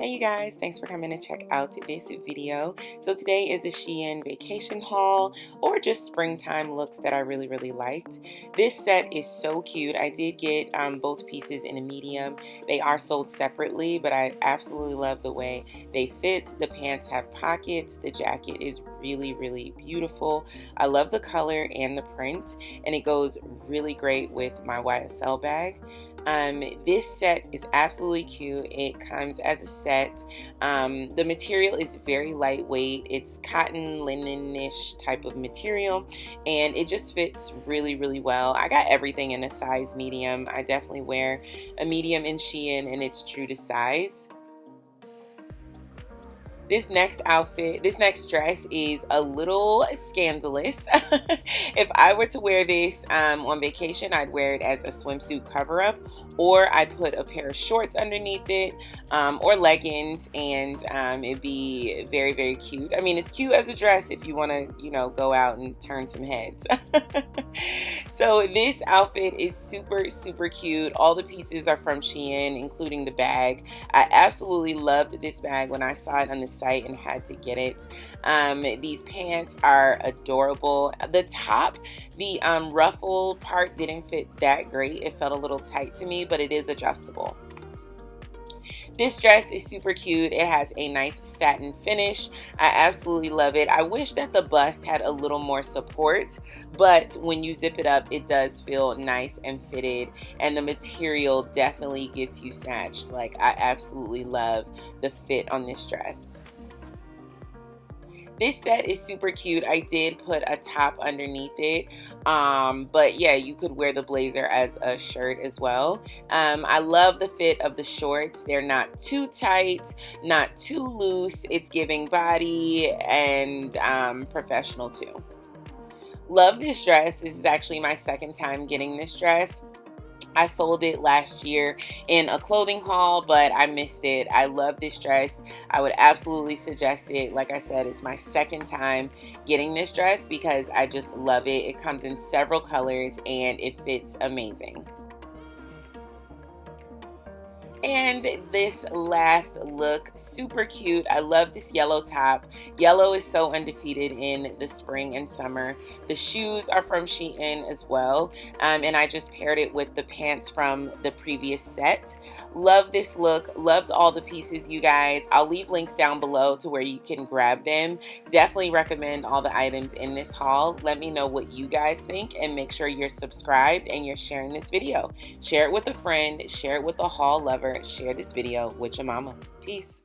Hey you guys, thanks for coming to check out this video. So today is a Shein vacation haul or just springtime looks that I really liked. This set is so cute. I did get both pieces in a medium. They are sold separately, but I absolutely love the way they fit. The pants have pockets. The jacket is really beautiful. I love the color and the print, and it goes really great with my YSL bag. This set is absolutely cute. It comes as a set. The material is very lightweight. It's cotton linen-ish type of material, and it just fits really well. I got everything in a size medium. I definitely wear a medium in Shein, and it's true to size. This next dress is a little scandalous. If I were to wear this on vacation, I'd wear it as a swimsuit cover-up, or I'd put a pair of shorts underneath it, or leggings, and it'd be very cute. I mean, it's cute as a dress if you want to, go out and turn some heads. So this outfit is super cute. All the pieces are from Shein, including the bag. I absolutely loved this bag when I saw it on the site and had to get it. These pants are adorable. The top, the ruffle part didn't fit that great. It felt a little tight to me, but it is adjustable. This dress is super cute. It has a nice satin finish. I absolutely love it. I wish that the bust had a little more support, but when you zip it up, it does feel nice and fitted, and the material definitely gets you snatched. Like, I absolutely love the fit on this dress. This set is super cute. I did put a top underneath it, but yeah, you could wear the blazer as a shirt as well. I love the fit of the shorts. They're not too tight, not too loose. It's giving body and professional too. Love this dress. This is actually my second time getting this dress. I sold it last year in a clothing haul, but I missed it. I love this dress. I would absolutely suggest it. Like I said, it's my second time getting this dress because I just love it. It comes in several colors and it fits amazing. And this last look, super cute. I love this yellow top. Yellow is so undefeated in the spring and summer. The shoes are from Shein as well, and I just paired it with the pants from the previous set. Love this look. Loved all the pieces, you guys. I'll leave links down below to where you can grab them. Definitely recommend all the items in this haul. Let me know what you guys think, and make sure you're subscribed and you're sharing this video. Share it with a friend. Share it with a haul lover. Share this video with your mama. Peace.